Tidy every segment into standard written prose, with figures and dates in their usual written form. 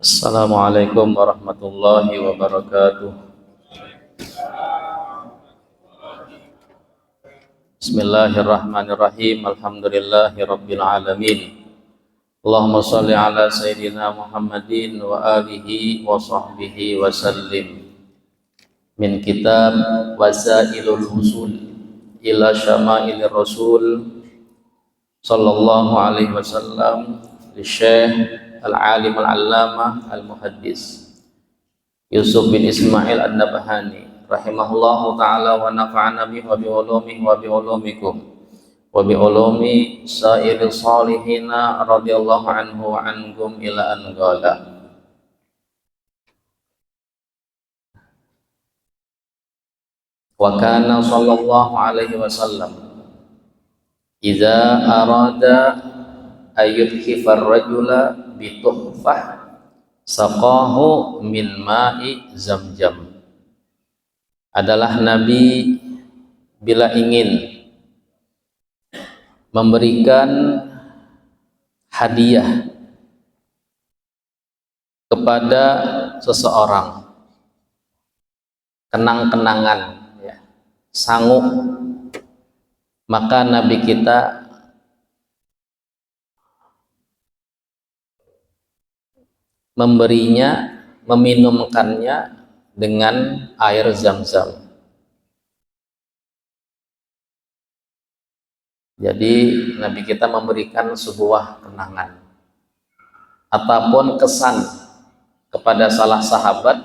Assalamualaikum warahmatullahi wabarakatuh. Bismillahirrahmanirrahim. Alhamdulillahi rabbil alamin. Allahumma shalli ala sayyidina Muhammadin wa alihi wa sahbihi wa sallim. Min kitab Wasailul Usul ila Syamailir Rasul sallallahu alaihi wasallam li Syekh Al-Alim Al-Allamah Al-Muhaddis Yusuf bin Ismail An-Nabhani rahimahullahu ta'ala wa nafa'ana bihi wa bi ulumihi wa bi ulumikum wa bi ulumi sa'iri salihina radhiyallahu anhu wa anhum ila an qala. Wa kana sallallahu alaihi wasallam idza arada ayyudhifar rajula bituhfah saqahu min ma'i zamzam. Adalah Nabi bila ingin memberikan hadiah kepada seseorang, kenang-kenangan ya, sangu, maka Nabi kita memberinya, meminumkannya dengan air zam-zam. Jadi Nabi kita memberikan sebuah kenangan ataupun kesan kepada salah sahabat,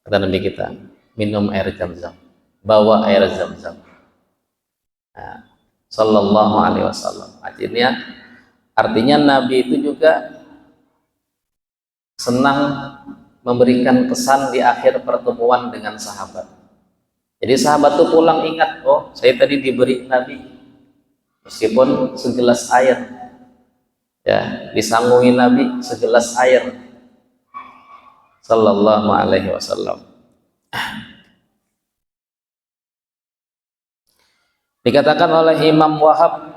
kata Nabi kita, minum air zam-zam, bawa air zam-zam. Nah, sallallahu alaihi wasallam. Artinya Nabi itu juga senang memberikan kesan di akhir pertemuan dengan sahabat. Jadi sahabat tuh pulang ingat, oh saya tadi diberi Nabi meskipun segelas air, ya, disangui Nabi segelas air, sallallahu alaihi wasallam. Dikatakan oleh Imam Wahab,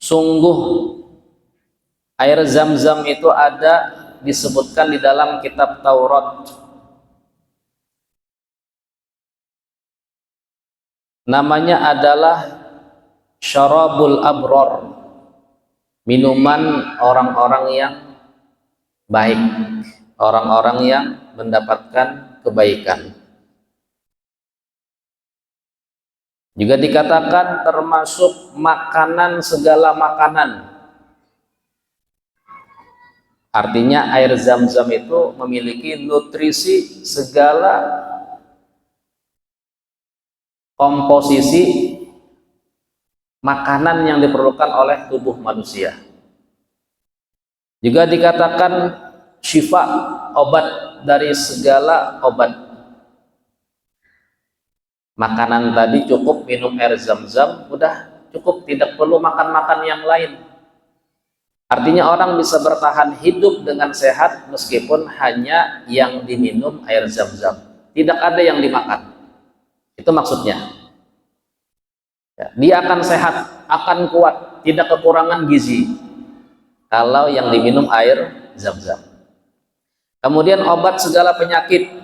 sungguh air zam-zam itu ada disebutkan di dalam kitab Taurat. Namanya adalah syarabul abror, minuman orang-orang yang baik, orang-orang yang mendapatkan kebaikan. Juga dikatakan termasuk makanan segala makanan. Artinya air zam-zam itu memiliki nutrisi segala komposisi makanan yang diperlukan oleh tubuh manusia. Juga dikatakan syifa, obat dari segala obat. Makanan tadi cukup minum air zam-zam, udah cukup, tidak perlu makan-makan yang lain. Artinya orang bisa bertahan hidup dengan sehat meskipun hanya yang diminum air zam-zam, tidak ada yang dimakan. Itu maksudnya ya, dia akan sehat, akan kuat, tidak kekurangan gizi kalau yang diminum air zam-zam. Kemudian obat segala penyakit.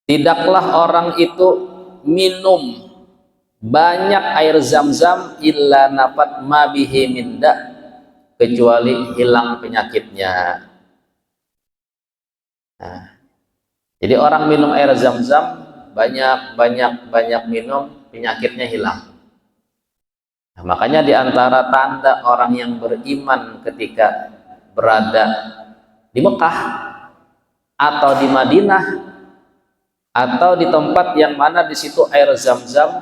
Tidaklah orang itu minum banyak air zam-zam illa nafat ma bihi minda, kecuali hilang penyakitnya. Nah, jadi orang minum air zam-zam banyak minum, penyakitnya hilang. Nah, makanya di antara tanda orang yang beriman ketika berada di Mekah atau di Madinah atau di tempat yang mana di situ air zam-zam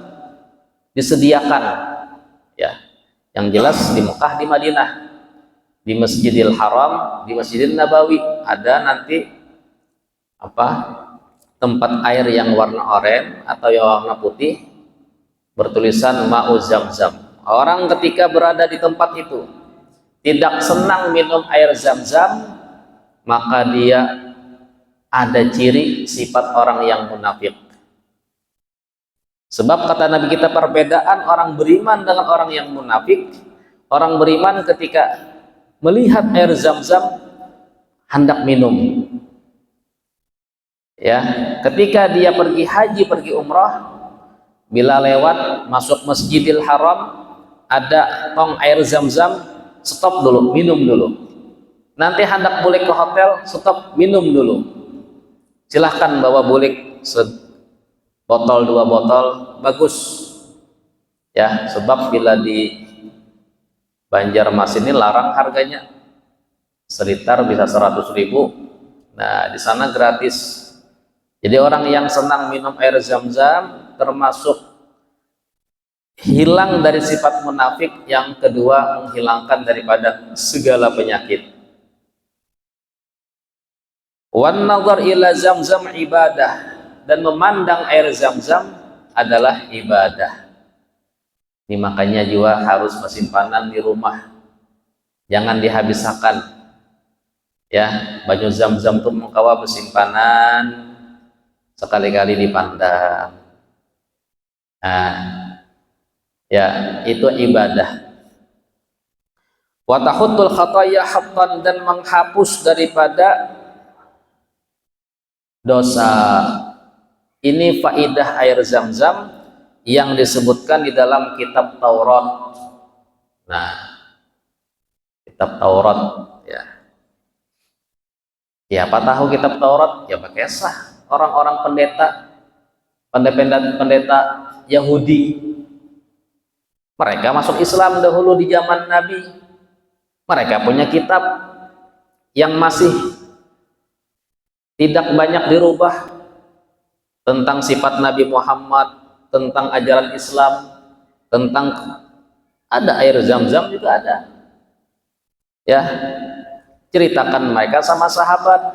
disediakan, ya, yang jelas di Mekah, di Madinah, di Masjidil Haram, di Masjidil Nabawi ada nanti tempat air yang warna oranye atau yang warna putih bertulisan ma'u zam-zam. Orang ketika berada di tempat itu tidak senang minum air zam-zam, maka dia ada ciri sifat orang yang munafik. Sebab kata Nabi kita, perbedaan orang beriman dengan orang yang munafik, orang beriman ketika melihat air Zam-Zam hendak minum. Ya, ketika dia pergi haji, pergi umrah, bila lewat masuk Masjidil Haram, ada tong air Zam-Zam, stop dulu, minum dulu. Nanti hendak balik ke hotel, stop, minum dulu. Silahkan bawa balik botol, 2 botol, bagus. Ya, sebab bila di Banjarmasin ini larang harganya, seliter bisa 100.000. Nah, di sana gratis. Jadi orang yang senang minum air Zam-Zam termasuk hilang dari sifat munafik. Yang kedua, menghilangkan daripada segala penyakit. Wan nazar ila Zam-Zam ibadah, dan memandang air Zam-Zam adalah ibadah. Ini makanya juga harus bersimpanan di rumah, jangan dihabiskan. Ya, banyu Zam-Zam itu mengkawa bersimpanan, sekali-kali dipandang. Nah, ya, itu ibadah. Wa tahuttul khataya hattan, dan menghapus daripada dosa. Ini faidah air Zam-Zam yang disebutkan di dalam kitab Taurat. Nah, kitab Taurat, ya. Siapa tahu kitab Taurat? Ya pakai sah orang-orang pendeta Yahudi. Mereka masuk Islam dahulu di zaman Nabi. Mereka punya kitab yang masih tidak banyak dirubah tentang sifat Nabi Muhammad, tentang ajaran Islam, tentang ada air Zam-Zam juga ada. Ya, ceritakan mereka sama sahabat,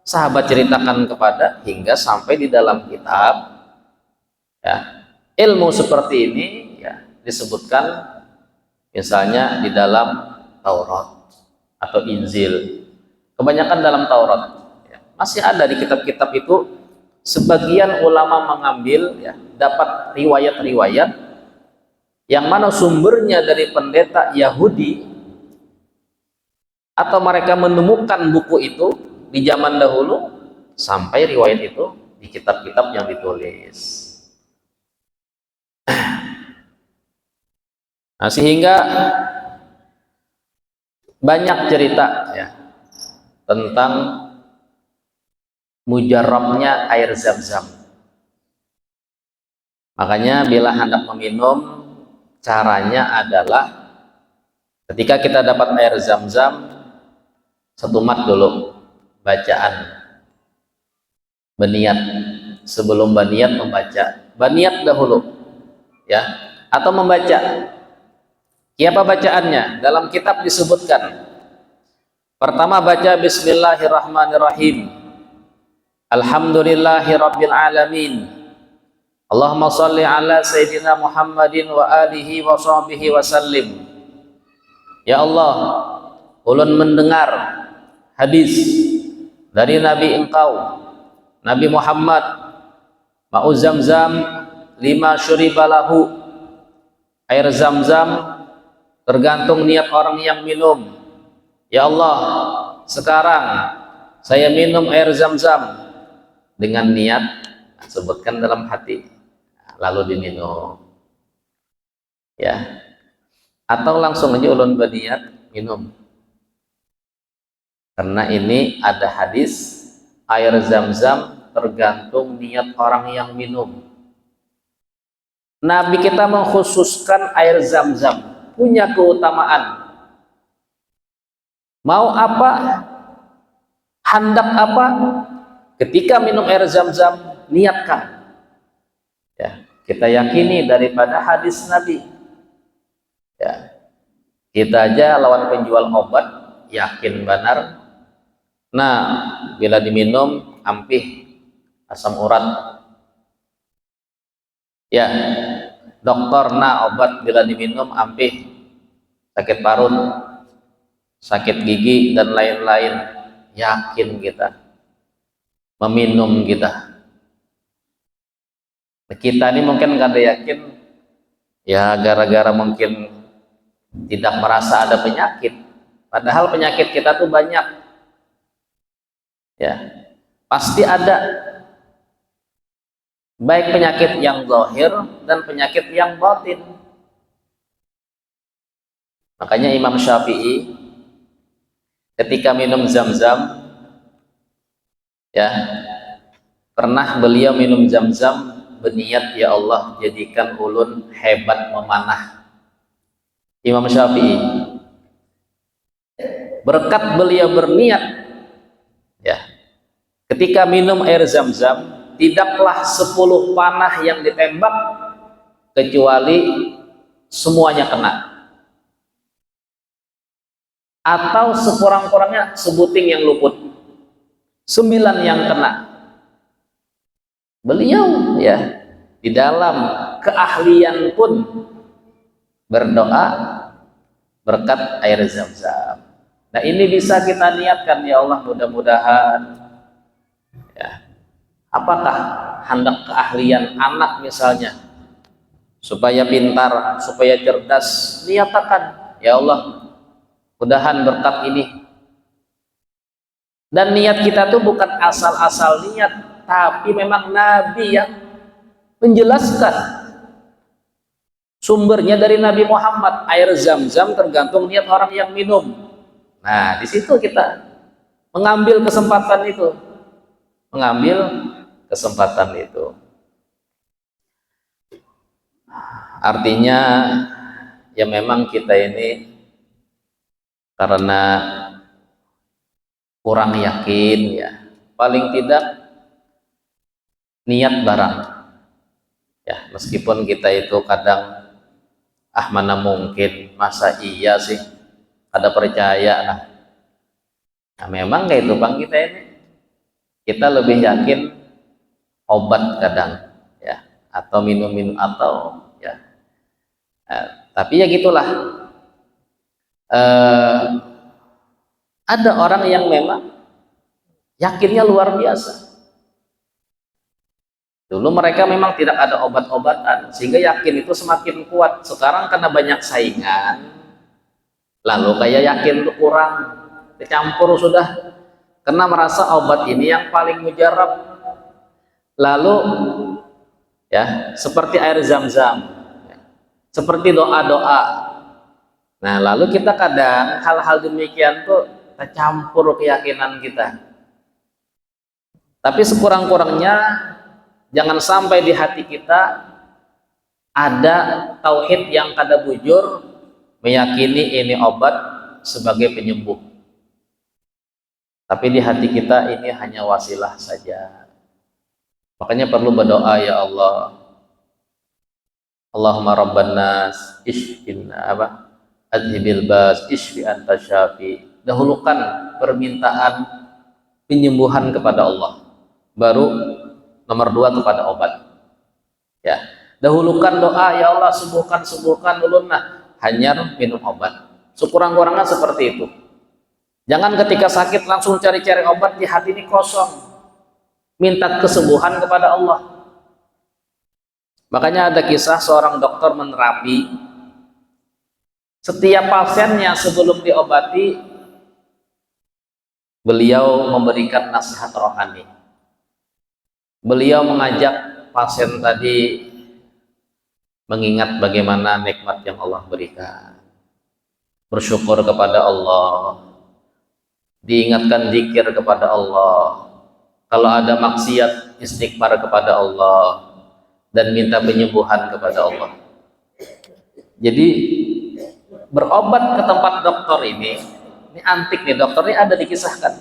sahabat ceritakan kepada, hingga sampai di dalam kitab. Ya, ilmu seperti ini ya disebutkan misalnya di dalam Taurat atau Injil. Kebanyakan dalam Taurat. Masih ada di kitab-kitab itu, sebagian ulama mengambil, ya, dapat riwayat-riwayat yang mana sumbernya dari pendeta Yahudi, atau mereka menemukan buku itu di zaman dahulu, sampai riwayat itu di kitab-kitab yang ditulis. Nah, sehingga banyak cerita ya tentang mujarabnya air Zam-Zam. Makanya bila hendak meminum, caranya adalah ketika kita dapat air Zam-Zam, setumat dulu bacaan beniat. Sebelum beniat membaca, beniat dahulu ya, atau membaca. Siapa bacaannya? Dalam kitab disebutkan, pertama baca Bismillahirrahmanirrahim, Alhamdulillahi Rabbil Alamin, Allahumma salli ala Sayyidina Muhammadin wa alihi wa sahbihi wa sallim. Ya Allah, ulun mendengar hadis dari Nabi engkau, Nabi Muhammad, ma'u Zam-Zam lima syuribalahu, air Zam-Zam tergantung niat orang yang minum. Ya Allah, sekarang saya minum air Zam-Zam dengan niat, sebutkan dalam hati, lalu diminum ya, atau langsung aja ulun berniat minum. Karena ini ada hadis, air Zam-Zam tergantung niat orang yang minum. Nabi kita mengkhususkan air Zam-Zam punya keutamaan. Mau apa, hendak apa, ketika minum air Zam-Zam, niatkan. Ya, kita yakini daripada hadis Nabi. Ya, kita aja lawan penjual obat, yakin benar. Nah, bila diminum, ampih asam urat. Ya, dokter, nah obat bila diminum ampih sakit parut, sakit gigi dan lain-lain. Yakin kita. meminum kita. Kita ini mungkin kada yakin, ya gara-gara mungkin tidak merasa ada penyakit, padahal penyakit kita tuh banyak, ya pasti ada, baik penyakit yang zahir dan penyakit yang batin. Makanya Imam Syafi'i ketika minum zam-zam, ya pernah beliau minum zam-zam berniat, ya Allah jadikan ulun hebat memanah. Imam Syafi'i berkat beliau berniat, ya ketika minum air zam-zam tidaklah 10 panah yang ditembak kecuali semuanya kena, atau sekurang-kurangnya sebuting yang luput, 9 yang kena. Beliau ya di dalam keahlian pun berdoa berkat air zam-zam. Nah ini bisa kita niatkan, ya Allah mudah-mudahan, ya apakah hendak keahlian anak misalnya supaya pintar, supaya cerdas, niatakan ya Allah mudahan berkat ini. Dan niat kita tuh bukan asal-asal niat, tapi memang Nabi yang menjelaskan. Sumbernya dari Nabi Muhammad, air zam-zam tergantung niat orang yang minum. Nah di situ kita mengambil kesempatan itu, artinya ya memang kita ini karena kurang yakin, ya paling tidak niat barang, ya meskipun kita itu kadang mana mungkin, masa iya sih ada percaya. Nah memang kayak itu bang, kita lebih yakin obat kadang, ya atau minum atau ya tapi ya gitulah. Ada orang yang memang yakinnya luar biasa. Dulu mereka memang tidak ada obat-obatan sehingga yakin itu semakin kuat. Sekarang karena banyak saingan, lalu kayak yakin itu kurang, dicampur sudah, karena merasa obat ini yang paling mujarab. Lalu ya seperti air zam-zam, seperti doa-doa. Nah lalu kita kadang hal-hal demikian tuh tercampur keyakinan kita. Tapi sekurang-kurangnya jangan sampai di hati kita ada tauhid yang kada bujur, meyakini ini obat sebagai penyembuh, tapi di hati kita ini hanya wasilah saja. Makanya perlu berdoa, ya Allah, Allahumma rabban nas ishfinna adhibil bas ishfi anta syafi. Dahulukan permintaan penyembuhan kepada Allah, baru nomor 2 kepada obat. Ya, dahulukan doa, ya Allah sembuhkan ulun, hanya minum obat. Sekurang-kurangnya seperti itu. Jangan ketika sakit langsung cari-cari obat, di hati ini kosong. Minta kesembuhan kepada Allah. Makanya ada kisah seorang dokter menerapi, setiap pasiennya sebelum diobati, beliau memberikan nasihat rohani. Beliau mengajak pasien tadi mengingat bagaimana nikmat yang Allah berikan, bersyukur kepada Allah, diingatkan zikir kepada Allah, kalau ada maksiat istighfar kepada Allah, dan minta penyembuhan kepada Allah. Jadi berobat ke tempat dokter ini antik nih, dokter ini ada dikisahkan.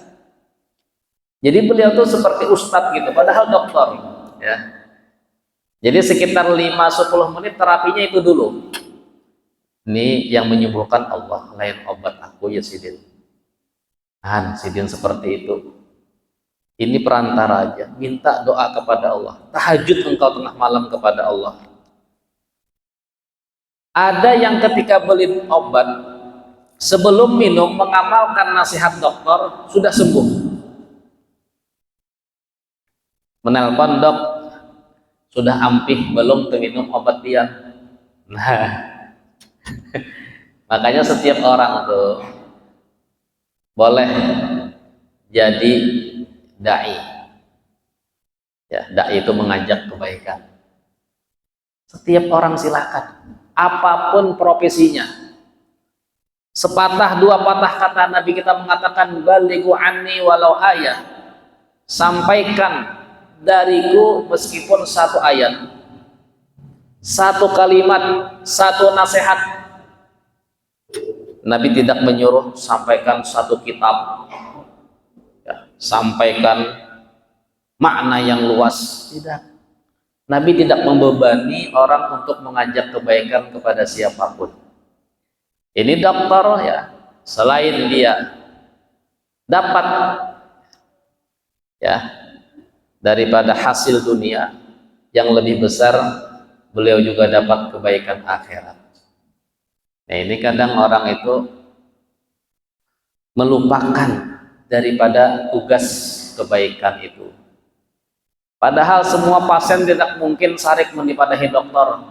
Jadi beliau tuh seperti ustadz gitu, padahal dokter, ya. Jadi sekitar 5-10 menit terapinya itu dulu. Ini yang menyembuhkan Allah, lain obat aku ya Sidin. Sidin seperti itu. Ini perantara aja, minta doa kepada Allah, tahajud engkau tengah malam kepada Allah. Ada yang ketika beli obat, sebelum minum mengamalkan nasihat dokter, sudah sembuh. menelpon, dok, sudah ampih belum tuh minum obat dia. Nah, makanya setiap orang tuh boleh jadi dai. Ya, dai itu mengajak kebaikan. Setiap orang silakan, apapun profesinya. Sepatah dua patah kata Nabi kita mengatakan balighu anni walau ayat. Sampaikan dariku meskipun satu ayat, satu kalimat, satu nasihat. Nabi tidak menyuruh sampaikan satu kitab, ya, sampaikan makna yang luas, tidak. Nabi tidak membebani orang untuk mengajak kebaikan kepada siapapun. Ini dokter, ya, selain dia dapat, ya, daripada hasil dunia yang lebih besar, beliau juga dapat kebaikan akhirat. Nah, ini kadang orang itu melupakan daripada tugas kebaikan itu. Padahal semua pasien tidak mungkin sarik menipadahi dokter.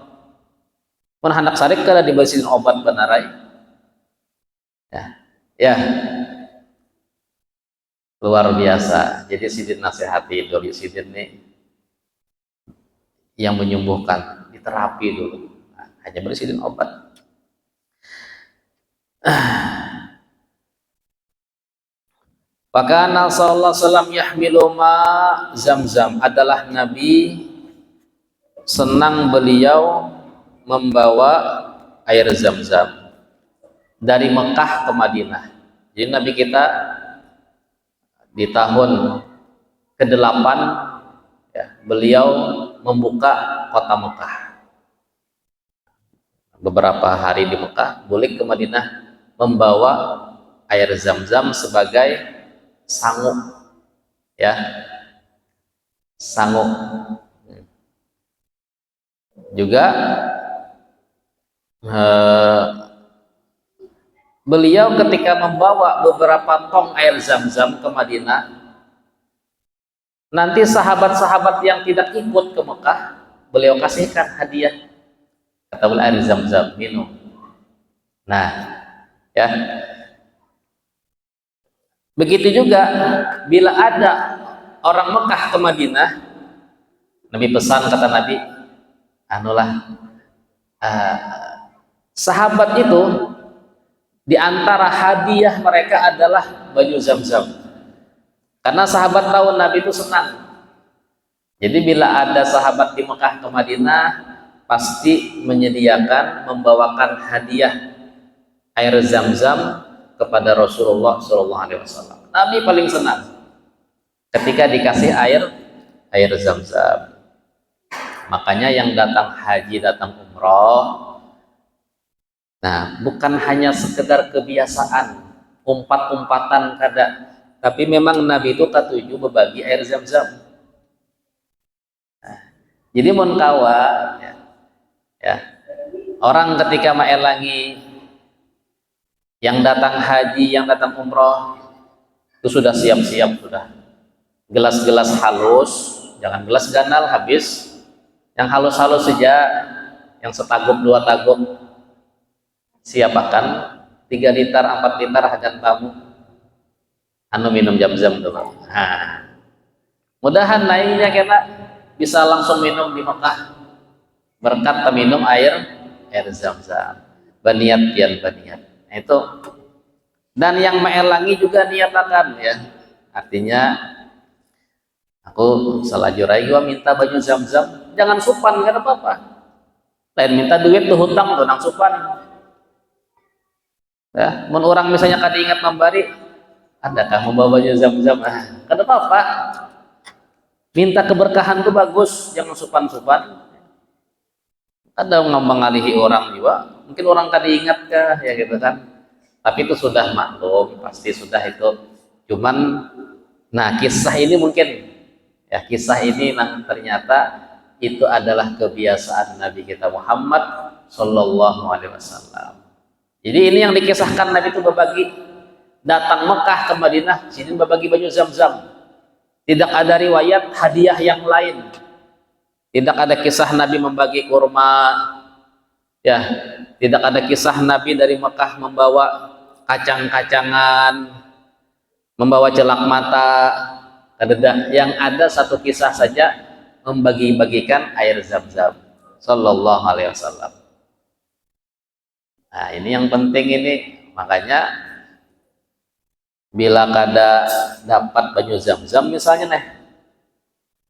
Mun hendak sarik kada dibasihin obat benarai. Ya, ya, luar biasa. Jadi sidin nasihati dulu, sidin nih yang menyembuhkan, diterapi dulu. Nah, hanya beri sidin obat. Pakana sallallahu alaihi wasallam yahmilu ma Zamzam, adalah Nabi senang beliau membawa air Zamzam dari Mekah ke Madinah. Jadi Nabi kita di tahun ke-8, ya, beliau membuka kota Mekah. Beberapa hari di Mekah, balik ke Madinah membawa air Zamzam sebagai sanguk, ya, sanguk. Juga beliau ketika membawa beberapa tong air Zamzam ke Madinah, nanti sahabat-sahabat yang tidak ikut ke Mekah beliau kasihkan hadiah, kata beliau, air Zamzam, minum. Nah, ya, begitu juga bila ada orang Mekah ke Madinah, Nabi pesan, kata Nabi, anulah, sahabat itu di antara hadiah mereka adalah baju Zamzam, karena sahabat tahu Nabi itu senang. Jadi bila ada sahabat di Mekah ke Madinah, pasti menyediakan, membawakan hadiah air Zamzam kepada Rasulullah SAW. Nabi paling senang ketika dikasih air Zamzam. Makanya yang datang haji, datang umroh, nah, bukan hanya sekedar kebiasaan umpat-umpatan kada, tapi memang Nabi itu katuju berbagi air Zamzam. Nah, jadi mun kawa, ya, orang ketika maelangi yang datang haji, yang datang umroh, itu sudah siap-siap, sudah gelas-gelas halus, jangan gelas ganal habis, yang halus-halus saja, yang setaguk 2 taguk, siapakan 3 liter 4 liter hajan tamu anu minum Zamzam dulu. Nah, mudahan naiknya kita bisa langsung minum di Mekah berkat minum air Zamzam. Baniat pian baniat. Nah, itu. Dan yang maelangi juga niatakan, ya. Artinya aku salajurai gua minta baju Zamzam, jangan supan, enggak apa-apa. Lain minta duit tuh hutang tuh nang supan. Ya, mun orang misalnya kada ingat membari, adakah membawa baju Zamzam? Kada apa-apa. Minta keberkahan tuh bagus, jangan supan-supan. Ada ngalihi orang juga, mungkin orang kada ingat kah, ya gitu kan. Tapi itu sudah maklum, pasti sudah itu. Cuman, nah, kisah ini mungkin, ya, kisah ini ternyata itu adalah kebiasaan Nabi kita Muhammad Sallallahu Alaihi Wasallam. Jadi ini yang dikisahkan Nabi itu berbagi, datang Mekah ke Madinah, sini berbagi baju Zamzam. Tidak ada riwayat hadiah yang lain. Tidak ada kisah Nabi membagi kurma, ya. Tidak ada kisah Nabi dari Mekah membawa kacang-kacangan, membawa celak mata. Tidak. Yang ada satu kisah saja, membagi-bagikan air Zam-Zam. Sallallahu alaihi wasallam. Nah, ini yang penting ini. Makanya bila kada dapat banyu Zam-Zam misalnya nih,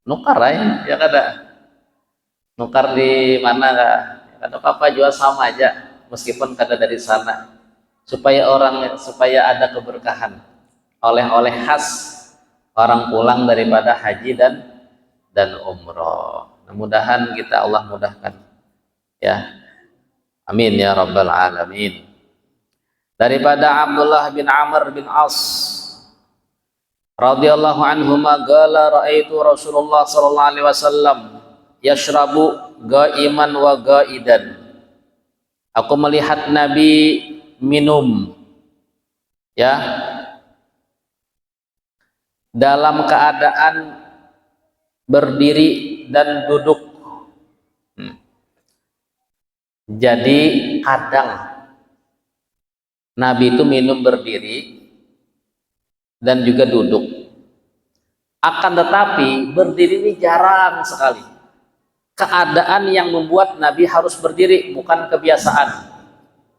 nukar ya kada. Nukar di mana kah? Kada apa-apa, jual sama aja meskipun kada dari sana. Supaya ada keberkahan. Oleh-oleh khas orang pulang daripada haji dan umroh. Mudah-mudahan kita Allah mudahkan. Ya. Amin ya rabbal alamin. Daripada Abdullah bin Amr bin As radhiyallahu anhuma qala raaitu Rasulullah sallallahu alaihi wasallam yashrabu qaiman wa qaidan. Aku melihat Nabi minum, ya, dalam keadaan berdiri dan duduk. Jadi kadang Nabi itu minum berdiri dan juga duduk. Akan tetapi berdiri ini jarang sekali. Keadaan yang membuat Nabi harus berdiri, bukan kebiasaan.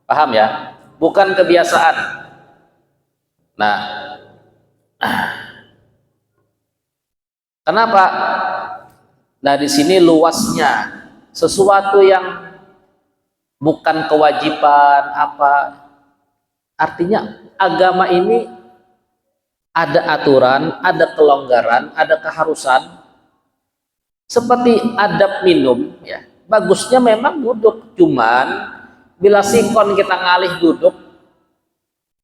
Paham ya? Bukan kebiasaan. Nah, kenapa? Nah, di sini luasnya sesuatu yang bukan kewajiban apa. Artinya agama ini ada aturan, ada kelonggaran, ada keharusan. Seperti adab minum, ya. Bagusnya memang duduk, cuman bila sikon kita ngalih duduk,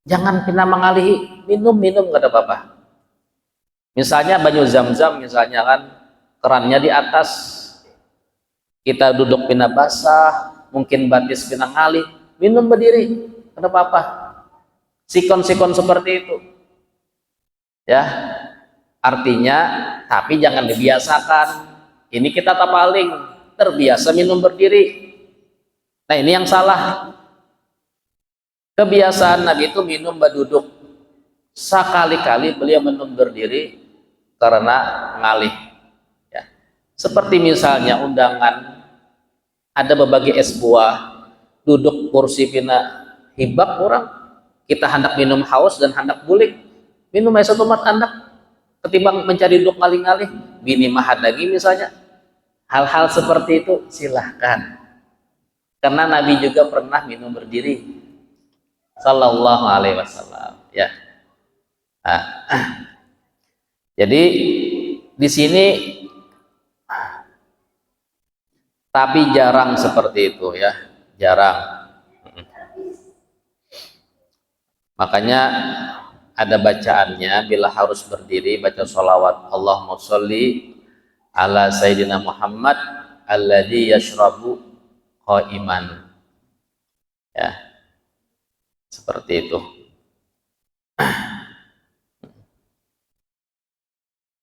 jangan pernah mengalihi minum nggak ada apa-apa. Misalnya banyu Zam-Zam, misalnya kan kerannya di atas, kita duduk pina basah, mungkin batis pina ngalih, minum berdiri, nggak ada apa-apa. Sikon-sikon seperti itu, ya. Artinya, tapi jangan dibiasakan. Ini kita tak paling terbiasa minum berdiri. Nah, ini yang salah. Kebiasaan Nabi itu minum berduduk. Sekali-kali beliau minum berdiri karena ngalih. Ya. Seperti misalnya undangan, ada berbagai es buah, duduk kursi pina hibak orang, kita hendak minum haus dan hendak bulik, minum es satu mat hendak ketimbang mencari duduk ngalih-ngalih, bini mahad lagi misalnya. Hal-hal seperti itu silahkan, karena Nabi juga pernah minum berdiri sallallahu alaihi wasallam, ya. Nah, jadi di sini tapi jarang seperti itu, ya, jarang. Makanya ada bacaannya, bila harus berdiri baca sholawat Allahumma sholli ala Sayyidina Muhammad alladzi yashrabu qaiman, ya, seperti itu.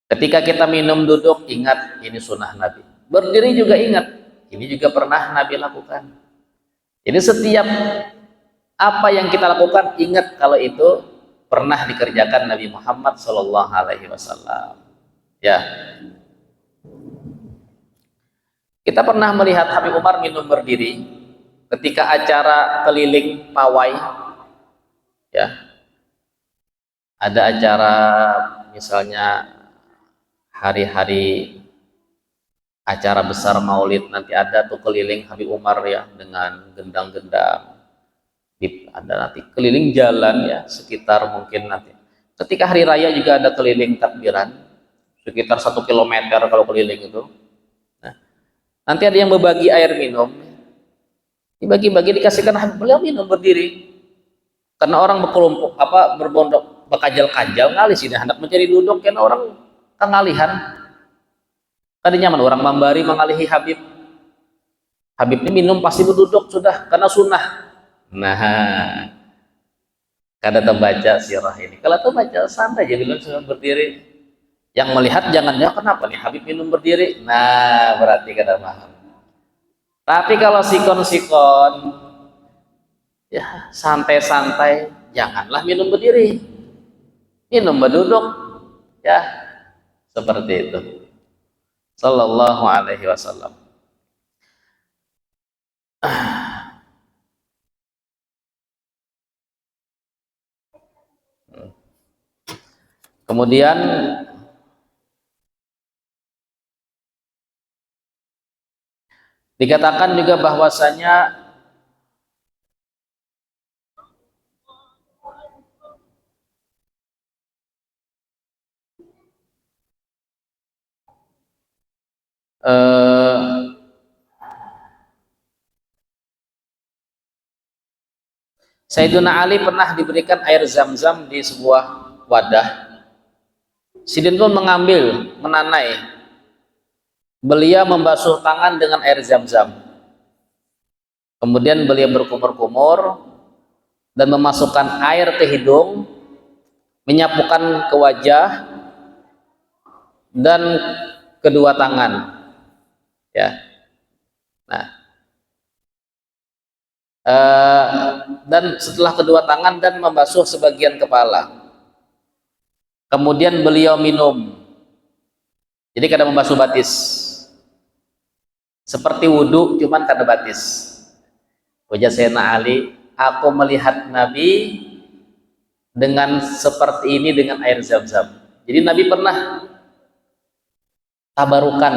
Ketika kita minum duduk, ingat ini sunnah Nabi. Berdiri juga ingat, ini juga pernah Nabi lakukan. Jadi setiap apa yang kita lakukan, ingat kalau itu pernah dikerjakan Nabi Muhammad Shallallahu Alaihi Wasallam. Ya, kita pernah melihat Habib Umar minum berdiri ketika acara keliling pawai. Ya, ada acara misalnya hari-hari acara besar Maulid, nanti ada tuh keliling Habib Umar, ya, dengan gendang-gendang. Ada nanti keliling jalan, ya, sekitar mungkin nanti ketika hari raya juga ada keliling takbiran sekitar 1 kilometer kalau keliling itu. Nah, nanti ada yang berbagi air minum, dibagi-bagi, dikasihkan Habib, beliau minum berdiri karena orang berkelompok berbondok bekajal-kajal ngalih sini hendak mencari duduk, karena orang kengalihan. Tadi nyaman orang membari mengalihi Habib. Habib ini minum pasti berduduk sudah karena sunnah. Nah, kada terbaca sirah ini. Kalau terbaca santai aja bilang sudah berdiri. Yang melihat jangan, ya kenapa nih Habib minum berdiri? Nah, berarti kada paham. Tapi kalau sikon-sikon, ya santai-santai, janganlah minum berdiri, minum berduduk, ya seperti itu. Sallallahu alaihi wasallam. Kemudian dikatakan juga bahwasanya Sayyidina Ali pernah diberikan air zam-zam di sebuah wadah. Sidin pun mengambil, menanai. Beliau membasuh tangan dengan air zam-zam. Kemudian beliau berkumur-kumur dan memasukkan air ke hidung, menyapukan ke wajah dan kedua tangan. Ya. Nah, dan setelah kedua tangan dan membasuh sebagian kepala. Kemudian beliau minum. Jadi kada membasuh batis. Seperti wudhu cuman kada batis. Ujar Sayyidina Ali, aku melihat Nabi dengan seperti ini dengan air zam-zam. Jadi Nabi pernah tabarukan.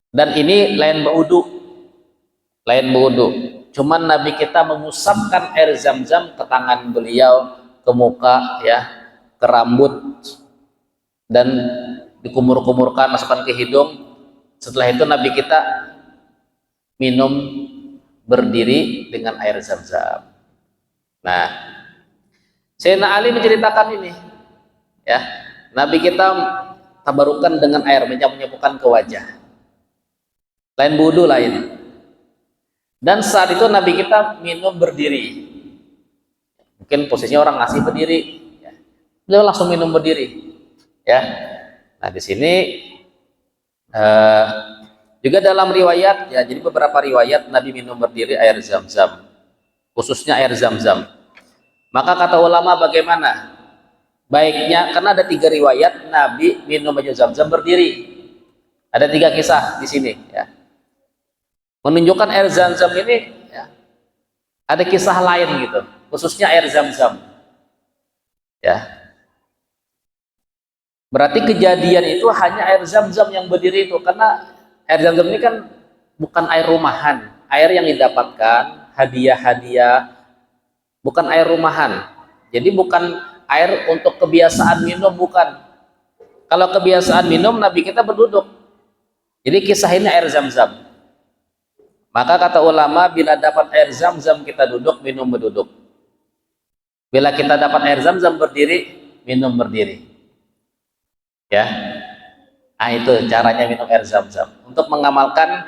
Dan ini lain berwudhu. Lain berwudhu. Cuman Nabi kita mengusapkan air zam-zam ke tangan beliau, ke muka, ya, ke rambut, dan dikumur-kumurkan, masukkan ke hidung. Setelah itu Nabi kita minum berdiri dengan air zam-zam. Nah, Sayyidina Ali menceritakan ini, ya, Nabi kita tabarukan dengan air, menyapukan ke wajah. Lain wudu lain. Dan saat itu Nabi kita minum berdiri. Mungkin posisinya orang ngasih berdiri, ya. Beliau langsung minum berdiri, ya. Nah, di sini juga dalam riwayat, ya, jadi beberapa riwayat Nabi minum berdiri air zam-zam, khususnya air zam-zam. Maka kata ulama bagaimana baiknya, karena ada 3 riwayat Nabi minum air zam-zam berdiri. Ada 3 kisah di sini, ya. Menunjukkan air zam-zam ini, ya, ada kisah lain gitu, khususnya air zam-zam, ya. Berarti kejadian itu hanya air zam-zam yang berdiri itu, karena air zam-zam ini kan bukan air rumahan, air yang didapatkan hadiah-hadiah, bukan air rumahan. Jadi bukan air untuk kebiasaan minum, bukan. Kalau kebiasaan minum Nabi kita berduduk. Jadi kisah ini air zam-zam. Maka kata ulama, bila dapat air zam-zam kita duduk, minum berduduk. Bila kita dapat air zam-zam berdiri, minum berdiri. Ya. Nah, itu caranya minum air zam-zam. Untuk mengamalkan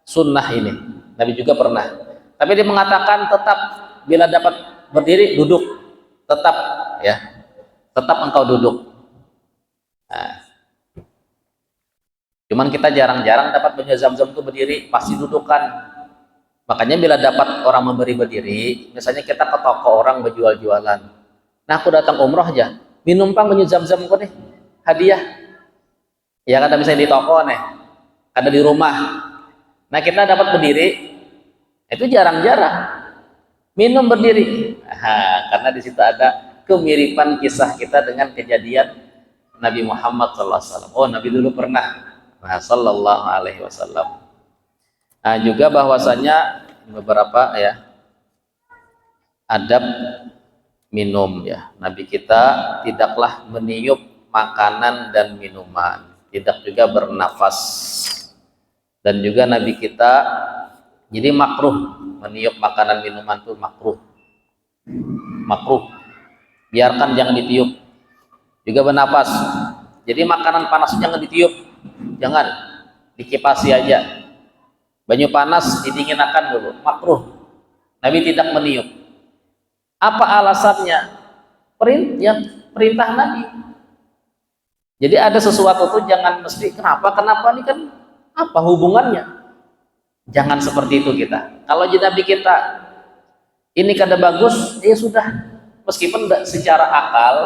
sunnah ini. Nabi juga pernah. Tapi dia mengatakan tetap bila dapat berdiri, duduk. Tetap, ya. Tetap engkau duduk. Nah. Cuman kita jarang-jarang dapat punya zam-zam itu berdiri, pasti dudukan. Makanya bila dapat orang memberi berdiri, misalnya kita ke toko orang berjual-jualan. Nah, aku datang umroh aja, minum pang banyu zam-zam kok nih, hadiah. Ya kata misalnya di toko nih, ada di rumah. Nah, kita dapat berdiri, itu jarang-jarang. Minum berdiri. Nah, karena di situ ada kemiripan kisah kita dengan kejadian Nabi Muhammad SAW. Oh, Nabi dulu pernah. Nah, sallallahu alaihi wasallam. Nah, juga bahwasanya beberapa, ya, adab minum, ya. Nabi kita tidaklah meniup makanan dan minuman, tidak juga bernafas. Dan juga Nabi kita jadi makruh meniup makanan minuman itu makruh. Makruh. Biarkan, jangan ditiup. Juga bernafas. Jadi makanan panas jangan ditiup. Jangan, dikipasi aja. Banyu panas didinginkan dulu, makruh. Nabi tidak meniup. Apa alasannya? Perintah Nabi. Jadi ada sesuatu tuh jangan mesti kenapa ini kan apa hubungannya? Jangan seperti itu kita. Kalau Nabi kita ini kada bagus, ya sudah. Meskipun secara akal,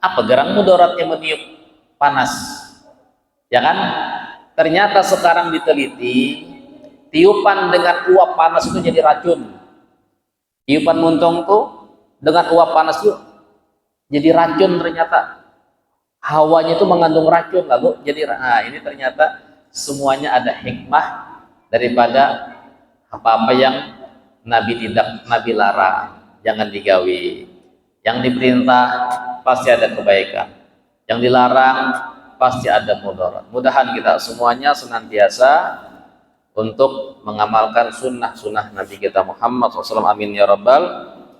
apa gerang mudaratnya meniup panas, ya kan? Ternyata sekarang diteliti, tiupan dengan uap panas itu jadi racun. Tiupan muntung tuh dengan uap panas itu jadi racun ternyata. Hawanya itu mengandung racun lalu jadi ini ternyata semuanya ada hikmah daripada apa-apa yang Nabi larang jangan digawi. Yang diperintah pasti ada kebaikan, yang dilarang pasti ada mudarat. Mudahan kita semuanya senantiasa untuk mengamalkan sunnah Nabi kita Muhammad SAW. Amin ya rabbal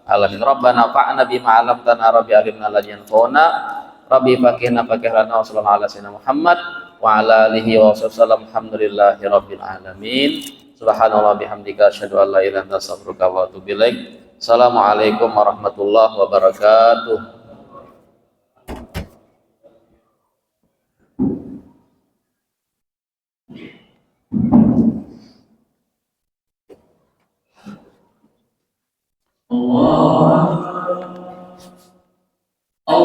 alamin. Rabbana fa'na bima 'allamtana rabbi alimna la yanfa'una rabbi faqihna faqihlana wa sallallahu ala sayyidina Muhammad wa ala alihi wa sallam. Alhamdulillahi rabbil alamin. Subhanallah bihamdika asyhadu an la ilaha illa anta astaghfiruka wa atubu ilaik. Assalamualaikum warahmatullahi wabarakatuh.